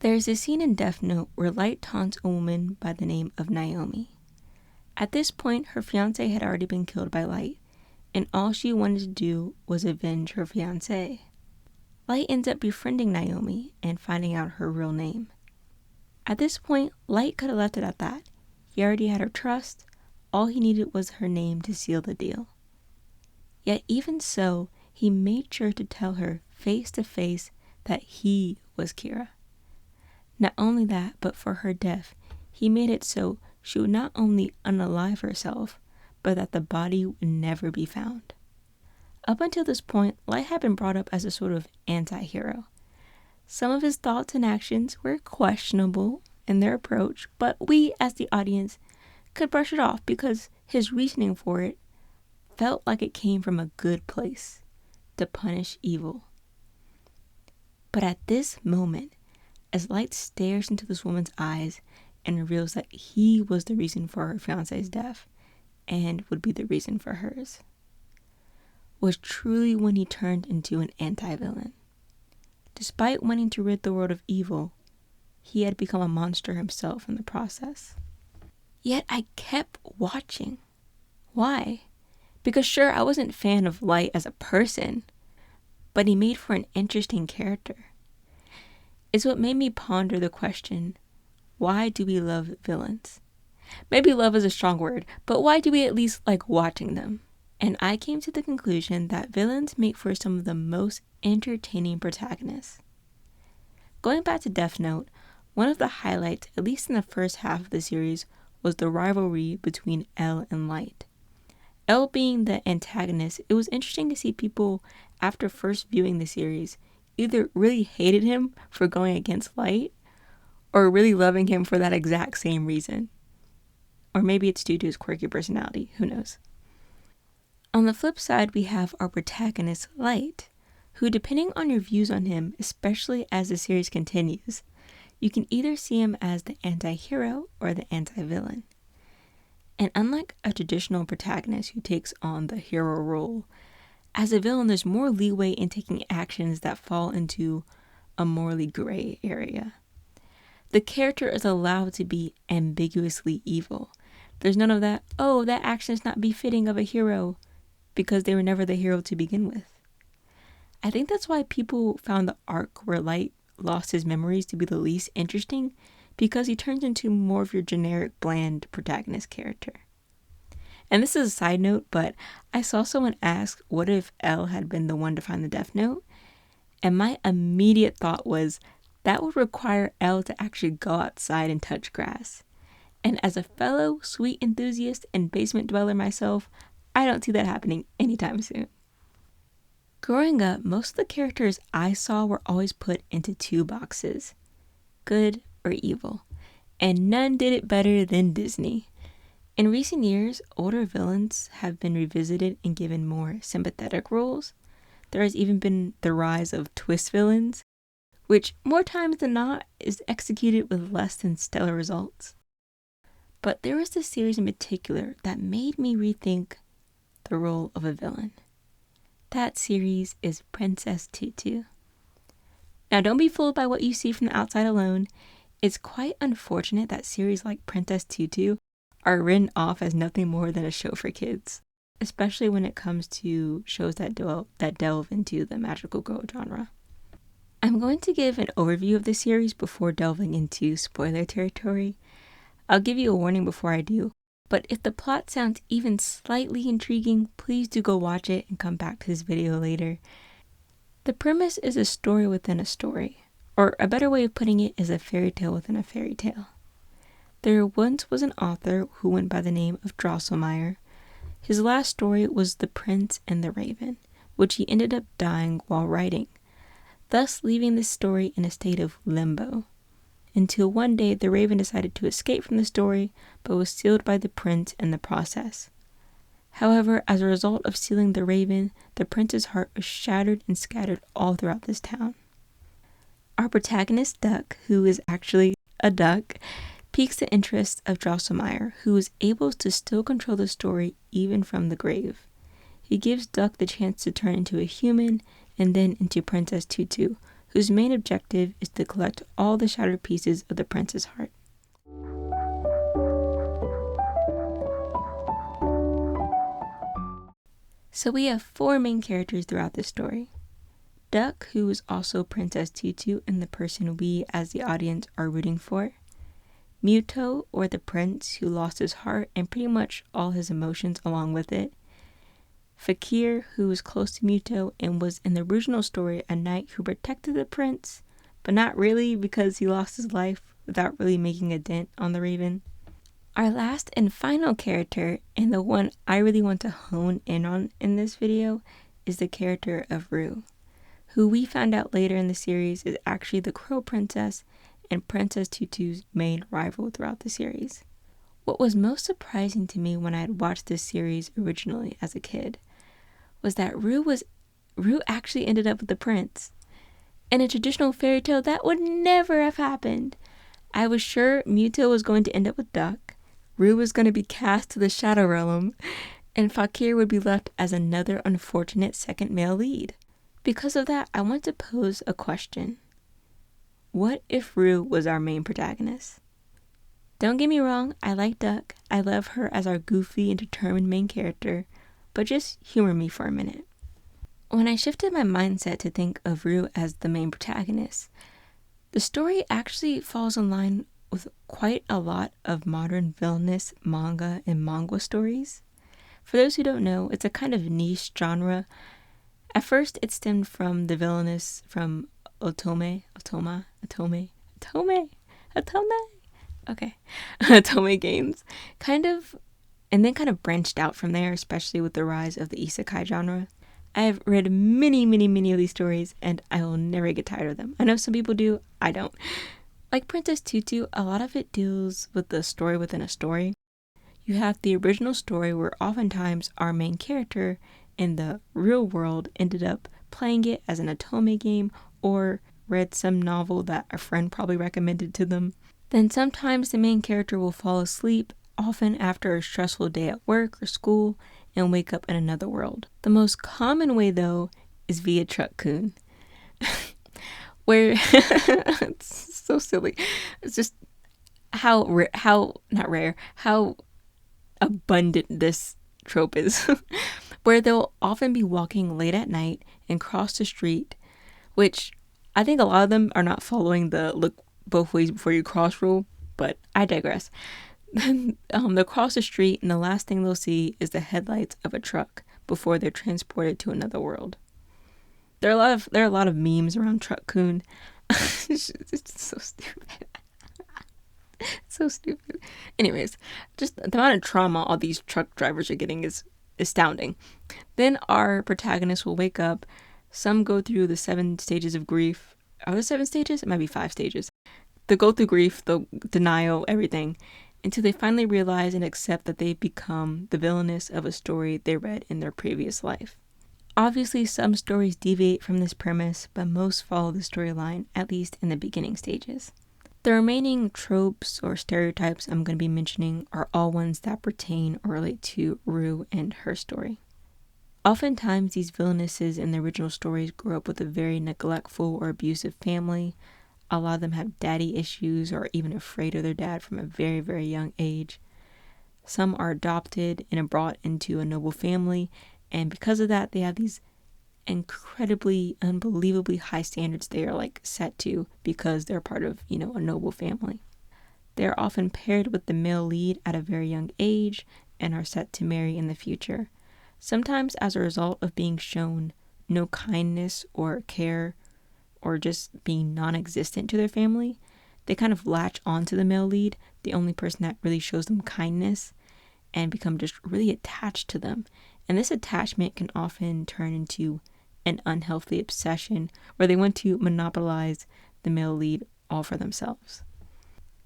There's a scene in Death Note where Light taunts a woman by the name of Naomi. At this point, her fiancé had already been killed by Light, and all she wanted to do was avenge her fiancé. Light ends up befriending Naomi and finding out her real name. At this point, Light could have left it at that. He already had her trust. All he needed was her name to seal the deal. Yet even so, he made sure to tell her face to face that he was Kira. Not only that, but for her death, he made it so she would not only unalive herself, but that the body would never be found. Up until this point, Light had been brought up as a sort of anti-hero. Some of his thoughts and actions were questionable in their approach, but we, as the audience, could brush it off because his reasoning for it felt like it came from a good place, to punish evil. But at this moment, as Light stares into this woman's eyes and reveals that he was the reason for her fiancé's death and would be the reason for hers, was truly when he turned into an anti-villain. Despite wanting to rid the world of evil, he had become a monster himself in the process. Yet I kept watching. Why? Because sure, I wasn't a fan of Light as a person, but he made for an interesting character. It's what made me ponder the question, why do we love villains? Maybe love is a strong word, but why do we at least like watching them? And I came to the conclusion that villains make for some of the most entertaining protagonists. Going back to Death Note, one of the highlights, at least in the first half of the series, was the rivalry between L and Light. L being the antagonist, it was interesting to see people, after first viewing the series, either really hated him for going against Light, or really loving him for that exact same reason. Or maybe it's due to his quirky personality, who knows. On the flip side, we have our protagonist, Light, who, depending on your views on him, especially as the series continues, you can either see him as the anti-hero or the anti-villain. And unlike a traditional protagonist who takes on the hero role, as a villain there's more leeway in taking actions that fall into a morally gray area. The character is allowed to be ambiguously evil. There's none of that, oh, that action is not befitting of a hero, because they were never the hero to begin with. I think that's why people found the arc where Light lost his memories to be the least interesting, because he turns into more of your generic, bland protagonist character. And this is a side note, but I saw someone ask, what if L had been the one to find the Death Note? And my immediate thought was, that would require L to actually go outside and touch grass. And as a fellow sweet enthusiast and basement dweller myself, I don't see that happening anytime soon. Growing up, most of the characters I saw were always put into two boxes, good or evil, and none did it better than Disney. In recent years, older villains have been revisited and given more sympathetic roles. There has even been the rise of twist villains, which more times than not is executed with less than stellar results. But there was this series in particular that made me rethink the role of a villain. That series is Princess Tutu. Now don't be fooled by what you see from the outside alone. It's quite unfortunate that series like Princess Tutu are written off as nothing more than a show for kids, especially when it comes to shows that delve into the magical girl genre. I'm going to give an overview of the series before delving into spoiler territory. I'll give you a warning before I do, but if the plot sounds even slightly intriguing, please do go watch it and come back to this video later. The premise is a story within a story, or a better way of putting it is a fairy tale within a fairy tale. There once was an author who went by the name of Drosselmeyer. His last story was The Prince and the Raven, which he ended up dying while writing, thus leaving the story in a state of limbo. Until one day the Raven decided to escape from the story, but was sealed by the prince in the process. However, as a result of sealing the Raven, the prince's heart was shattered and scattered all throughout this town. Our protagonist, Duck, who is actually a duck, piques the interest of Drosselmeyer, who is able to still control the story even from the grave. He gives Duck the chance to turn into a human and then into Princess Tutu, whose main objective is to collect all the shattered pieces of the prince's heart. So we have 4 main characters throughout this story. Duck, who is also Princess Tutu and the person we as the audience are rooting for. Muto, or the prince who lost his heart and pretty much all his emotions along with it. Fakir, who was close to Muto and was in the original story a knight who protected the prince, but not really because he lost his life without really making a dent on the raven. Our last and final character, and the one I really want to hone in on in this video, is the character of Rue, who we found out later in the series is actually the Crow Princess and Princess Tutu's main rival throughout the series. What was most surprising to me when I had watched this series originally as a kid was that Rue actually ended up with the prince. In a traditional fairy tale, that would never have happened. I was sure Muto was going to end up with Duck, Rue was going to be cast to the Shadow Realm, and Fakir would be left as another unfortunate second male lead. Because of that, I want to pose a question. What if Rue was our main protagonist? Don't get me wrong, I like Duck. I love her as our goofy and determined main character, but just humor me for a minute. When I shifted my mindset to think of Rue as the main protagonist, the story actually falls in line with quite a lot of modern villainous manga and manga stories. For those who don't know, it's a kind of niche genre. At first, it stemmed from the villainess from Otome games, and then kind of branched out from there, especially with the rise of the isekai genre. I have read many of these stories, and I will never get tired of them. I know some people do, I don't. Like Princess Tutu, a lot of it deals with the story within a story. You have the original story where oftentimes our main character in the real world ended up playing it as an otome game or read some novel that a friend probably recommended to them. Then sometimes the main character will fall asleep, often after a stressful day at work or school, and wake up in another world. The most common way, though, is via Truck-kun. Where it's so silly. It's just how abundant this trope is. Where they'll often be walking late at night and cross the street, which I think a lot of them are not following the look both ways before you cross rule, but I digress. They'll cross the street and the last thing they'll see is the headlights of a truck before they're transported to another world. There are a lot of memes around Truck-kun. It's so stupid. So stupid. Anyways, just the amount of trauma all these truck drivers are getting is astounding. Then our protagonist will wake up. Some go through the 7 stages of grief. Are there 7 stages? It might be 5 stages. They'll go through grief, they'll denial, everything, until they finally realize and accept that they've become the villainess of a story they read in their previous life. Obviously, some stories deviate from this premise, but most follow the storyline, at least in the beginning stages. The remaining tropes or stereotypes I'm going to be mentioning are all ones that pertain or relate to Rue and her story. Oftentimes, these villainesses in the original stories grew up with a very neglectful or abusive family. A lot of them have daddy issues or are even afraid of their dad from a very, very young age. Some are adopted and are brought into a noble family, and because of that, they have these incredibly, unbelievably high standards they are set to because they're part of, a noble family. They're often paired with the male lead at a very young age and are set to marry in the future. Sometimes as a result of being shown no kindness or care or just being non-existent to their family, they kind of latch onto the male lead, the only person that really shows them kindness, and become just really attached to them. And this attachment can often turn into an unhealthy obsession where they want to monopolize the male lead all for themselves.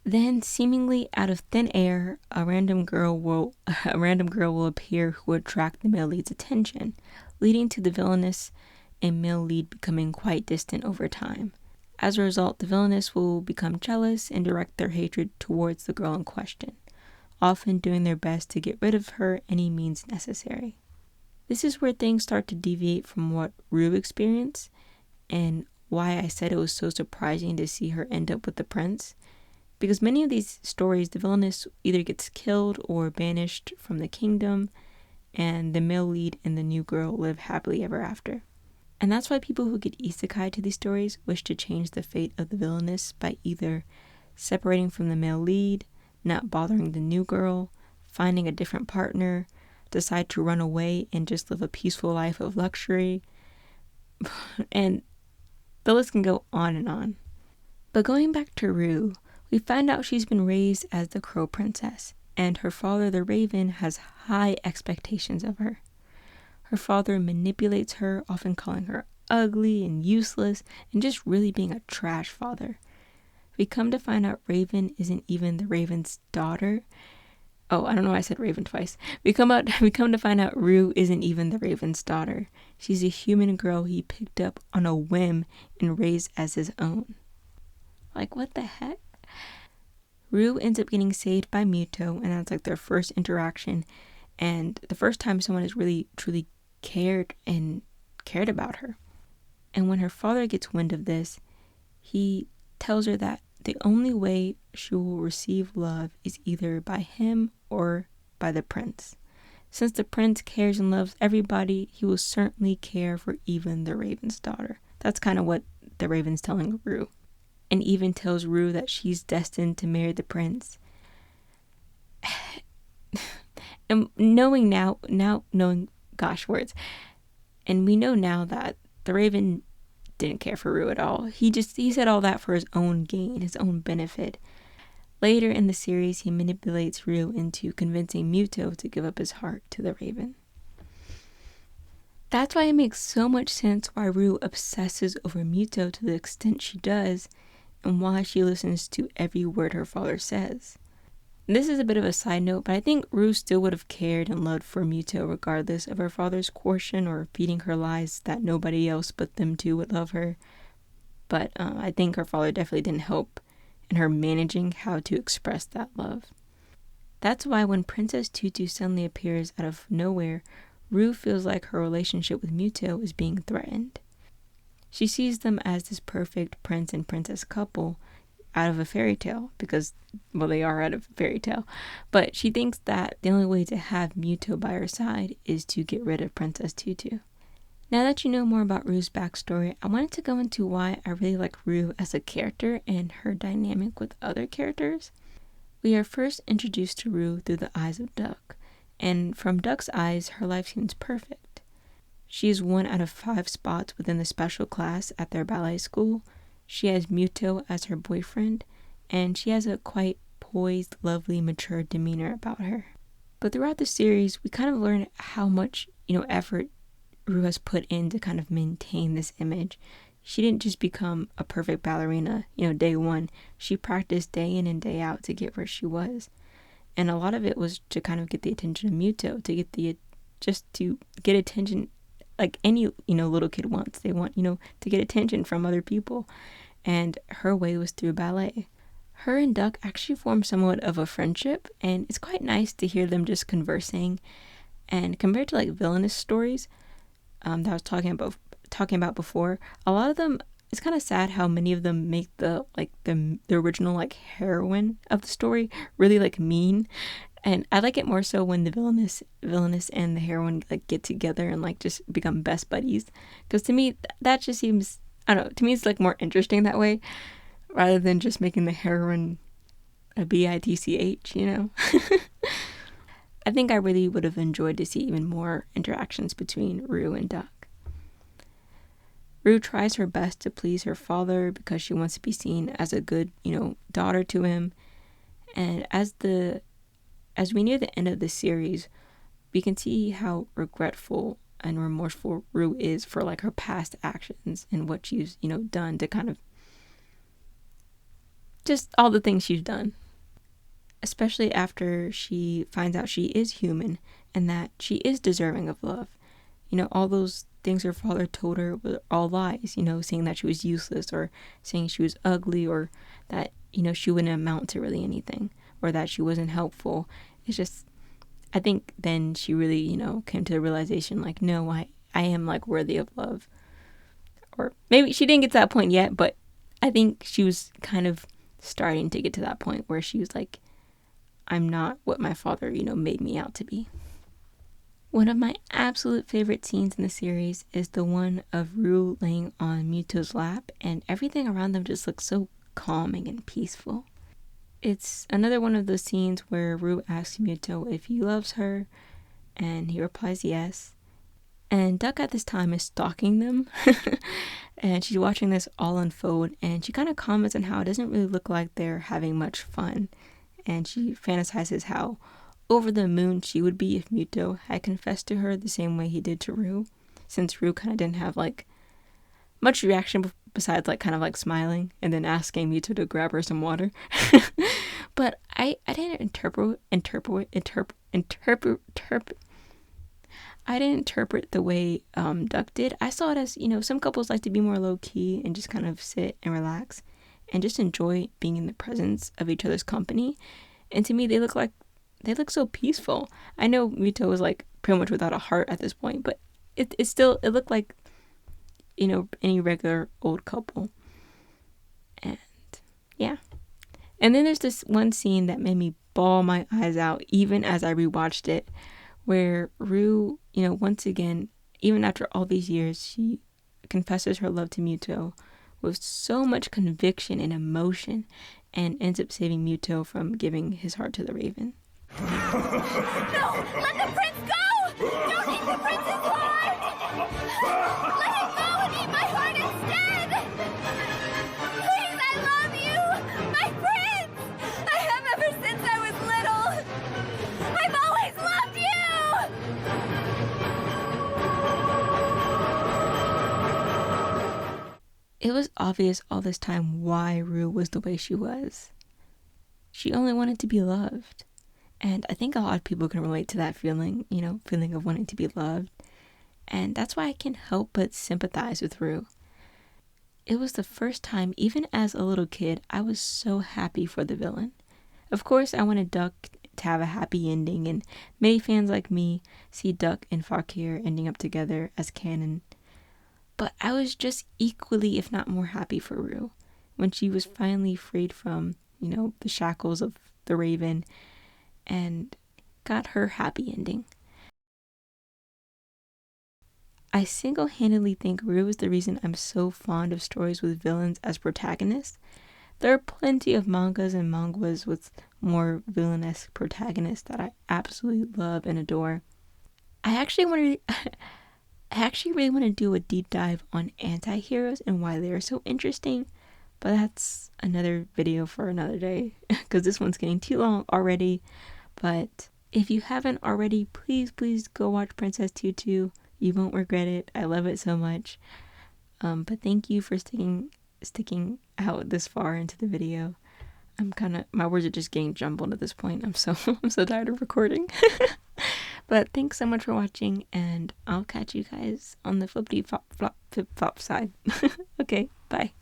Then, seemingly out of thin air, a random girl will appear who will attract the male lead's attention, leading to the villainess and male lead becoming quite distant over time. As a result, the villainess will become jealous and direct their hatred towards the girl in question, often doing their best to get rid of her any means necessary. This is where things start to deviate from what Rue experienced and why I said it was so surprising to see her end up with the prince. Because many of these stories, the villainess either gets killed or banished from the kingdom, and the male lead and the new girl live happily ever after. And that's why people who get isekai to these stories wish to change the fate of the villainess by either separating from the male lead, not bothering the new girl, finding a different partner, decide to run away and just live a peaceful life of luxury. And the list can go on and on. But going back to Rue, we find out she's been raised as the Crow Princess, and her father, the Raven, has high expectations of her. Her father manipulates her, often calling her ugly and useless, and just really being a trash father. We come to find out Raven isn't even the Raven's daughter. Oh, I don't know why I said Raven twice. We come to find out Rue isn't even the Raven's daughter. She's a human girl he picked up on a whim and raised as his own. Like, what the heck? Rue ends up getting saved by Muto, and that's like their first interaction, and the first time someone has really truly cared about her. And when her father gets wind of this, he tells her that the only way she will receive love is either by him or by the prince. Since the prince cares and loves everybody, he will certainly care for even the Raven's daughter. That's kind of what the Raven's telling Rue. And even tells Rue that she's destined to marry the prince. And knowing gosh, words. And we know now that the Raven didn't care for Rue at all. He said all that for his own gain, his own benefit. Later in the series, he manipulates Rue into convincing Muto to give up his heart to the Raven. That's why it makes so much sense why Rue obsesses over Muto to the extent she does, and why she listens to every word her father says. This is a bit of a side note, but I think Rue still would have cared and loved for Muto regardless of her father's coercion or feeding her lies that nobody else but them two would love her. But I think her father definitely didn't help in her managing how to express that love. That's why when Princess Tutu suddenly appears out of nowhere, Rue feels like her relationship with Muto is being threatened. She sees them as this perfect prince and princess couple out of a fairy tale, because, well, they are out of a fairy tale, but she thinks that the only way to have Muto by her side is to get rid of Princess Tutu. Now that you know more about Rue's backstory, I wanted to go into why I really like Rue as a character and her dynamic with other characters. We are first introduced to Rue through the eyes of Duck, and from Duck's eyes, her life seems perfect. She is 1 out of 5 spots within the special class at their ballet school. She has Muto as her boyfriend, and she has a quite poised, lovely, mature demeanor about her. But throughout the series, we kind of learn how much, effort Rue has put in to kind of maintain this image. She didn't just become a perfect ballerina, day one. She practiced day in and day out to get where she was. And a lot of it was to kind of get the attention of Muto, to get attention like any, little kid wants. They want, to get attention from other people. And her way was through ballet. Her and Duck actually formed somewhat of a friendship, and it's quite nice to hear them just conversing. And compared to like villainous stories that I was talking about before, a lot of them, it's kind of sad how many of them make the original like heroine of the story really like mean. And I like it more so when the villainess and the heroine like get together and like just become best buddies. Because to me, that just seems, I don't know, to me it's like more interesting that way, rather than just making the heroine a bitch, I think I really would have enjoyed to see even more interactions between Rue and Duck. Rue tries her best to please her father because she wants to be seen as a good, daughter to him. And as we near the end of the series, we can see how regretful and remorseful Rue is for like her past actions and what she's, done to kind of just all the things she's done. Especially after she finds out she is human and that she is deserving of love. All those things her father told her were all lies, saying that she was useless or saying she was ugly or that, she wouldn't amount to really anything or that she wasn't helpful. It's just, I think then she really, came to the realization like, no, I am like worthy of love. Or maybe she didn't get to that point yet, but I think she was kind of starting to get to that point where she was like, I'm not what my father, made me out to be. One of my absolute favorite scenes in the series is the one of Rue laying on Muto's lap, and everything around them just looks so calming and peaceful. It's another one of those scenes where Rue asks Muto if he loves her, and he replies yes. And Duck at this time is stalking them, and she's watching this all unfold, and she kind of comments on how it doesn't really look like they're having much fun, and she fantasizes how over the moon she would be if Muto had confessed to her the same way he did to Rue, since Rue kind of didn't have like much reaction besides like kind of like smiling and then asking Muto to grab her some water. But I didn't interpret I didn't interpret the way Duck did. I saw it as, some couples like to be more low-key and just kind of sit and relax and just enjoy being in the presence of each other's company. And to me, they look so peaceful. I know Muto was like pretty much without a heart at this point, but it looked like, any regular old couple. And yeah. And then there's this one scene that made me bawl my eyes out even as I rewatched it, where Rue, once again, even after all these years, she confesses her love to Muto with so much conviction and emotion and ends up saving Muto from giving his heart to the Raven. No! Let the prince go! Don't eat the prince's heart! Let him go and eat my heart instead! Please, I love you! My prince! I have ever since I was little! I've always loved you! It was obvious all this time why Rue was the way she was. She only wanted to be loved. And I think a lot of people can relate to that feeling, feeling of wanting to be loved. And that's why I can't help but sympathize with Rue. It was the first time, even as a little kid, I was so happy for the villain. Of course, I wanted Duck to have a happy ending, and many fans like me see Duck and Fakir ending up together as canon. But I was just equally, if not more, happy for Rue when she was finally freed from, the shackles of the Raven and got her happy ending. I single-handedly think Rue is the reason I'm so fond of stories with villains as protagonists. There are plenty of mangas and manhwas with more villainous protagonists that I absolutely love and adore. I actually really want to do a deep dive on anti-heroes and why they're so interesting, but that's another video for another day because this one's getting too long already. But if you haven't already, please go watch Princess Tutu. You won't regret it. I love it so much. But thank you for sticking out this far into the video. My words are just getting jumbled at this point. I'm so tired of recording. But thanks so much for watching, and I'll catch you guys on the flippity flop side. Okay, bye.